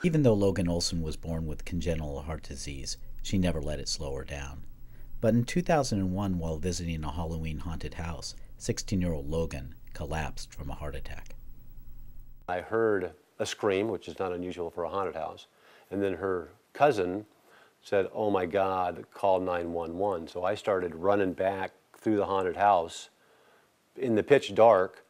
Even though Logan Olson was born with congenital heart disease, she never let it slow her down. But in 2001, while visiting a Halloween haunted house, 16-year-old Logan collapsed from a heart attack. I heard a scream, which is not unusual for a haunted house, and then her cousin said, "Oh my God, call 911." So I started running back through the haunted house in the pitch dark,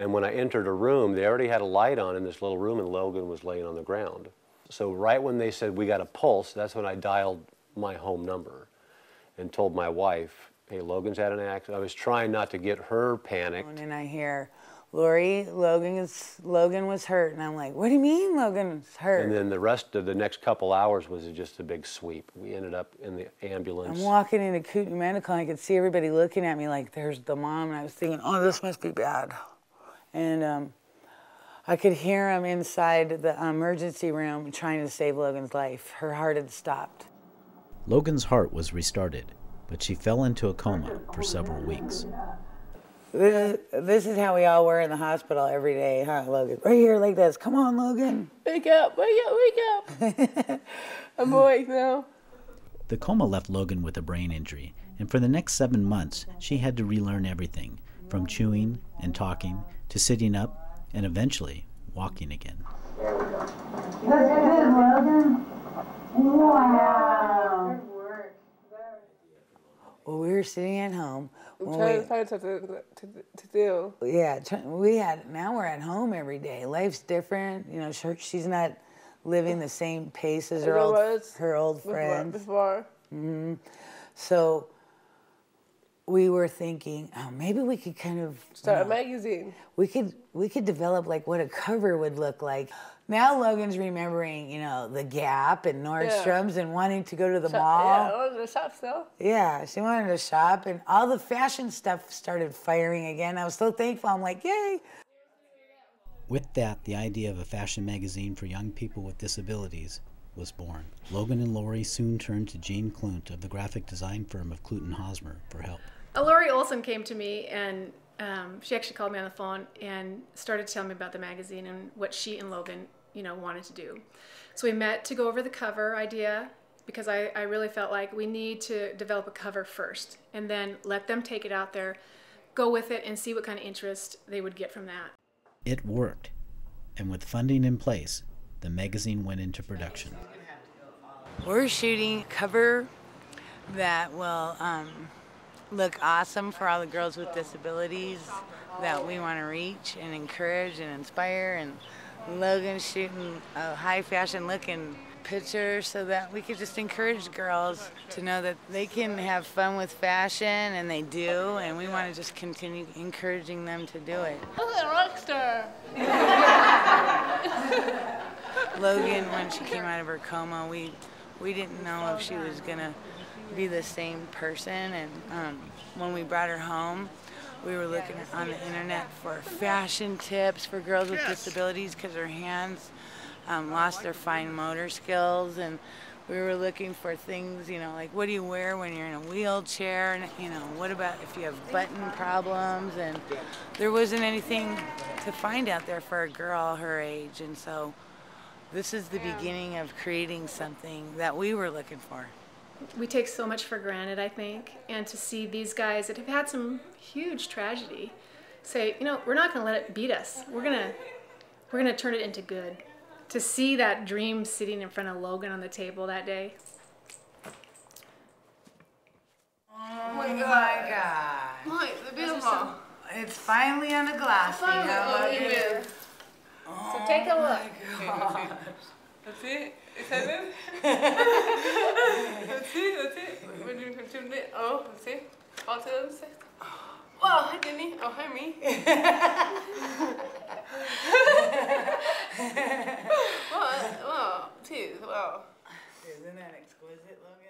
and when I entered a room, they already had a light on in this little room, and Logan was laying on the ground. So right when they said, "We got a pulse," that's when I dialed my home number and told my wife, "Hey, Logan's had an accident." I was trying not to get her panicked. And I hear, "Lori, Logan was hurt." And I'm like, "What do you mean Logan's hurt?" And then the rest of the next couple hours was just a big sweep. We ended up in the ambulance. I'm walking into Kootenai Medical and I could see everybody looking at me like, there's the mom. And I was thinking, oh, this must be bad. And I could hear him inside the emergency room trying to save Logan's life. Her heart had stopped. Logan's heart was restarted, but she fell into a coma for several weeks. This is how we all were in the hospital every day, huh, Logan? Right here like this. Come on, Logan. Wake up, wake up, wake up. I'm awake now. The coma left Logan with a brain injury, and for the next 7 months, she had to relearn everything, from chewing and talking to sitting up and eventually walking again. There we go. That's good, Logan. Wow. Good work. Well, we were sitting at home. I'm trying to find something to do. Yeah, now we're at home every day. Life's different. You know, she's not living the same pace as her old friends. Before. Mm-hmm. So we were thinking, oh, maybe we could kind of start a magazine. We could develop like what a cover would look like. Now Logan's remembering, you know, the Gap and Nordstrom's and wanting to go to the mall. Yeah, I wanted to shop still. Yeah, she wanted to shop, and all the fashion stuff started firing again. I was so thankful. I'm like, yay. With that, the idea of a fashion magazine for young people with disabilities was born. Logan and Lori soon turned to Jean Klunt of the graphic design firm of Klunt and Hosmer for help. Lori Olson came to me, and she actually called me on the phone and started telling me about the magazine and what she and Logan, you know, wanted to do. So we met to go over the cover idea, because I really felt like we need to develop a cover first and then let them take it out there, go with it, and see what kind of interest they would get from that. It worked, and with funding in place, the magazine went into production. We're shooting a cover that will look awesome for all the girls with disabilities that we want to reach and encourage and inspire. And Logan's shooting a high fashion looking picture so that we could just encourage girls to know that they can have fun with fashion, and they do, and we want to just continue encouraging them to do it. Look at a rock star. Logan, when she came out of her coma, we didn't know if she was gonna be the same person, and when we brought her home, we were looking on the internet for fashion tips for girls with disabilities, because her hands lost their fine motor skills, and we were looking for things, you know, like what do you wear when you're in a wheelchair, and you know, what about if you have button problems, and there wasn't anything to find out there for a girl her age, and so this is the beginning of creating something that we were looking for. We take so much for granted, I think, and to see these guys that have had some huge tragedy say, you know, we're not going to let it beat us. We're going to turn it into good. To see that dream sitting in front of Logan on the table that day. Oh my God. Look, it's beautiful. It's finally on the glass. So take a look. That's it? Is that it? That's it? When you continue it, oh, that's it? All to the other side? Wow, hi Jenny. Oh, hi me. Wow, wow, geez, wow. Isn't that exquisite, Logan?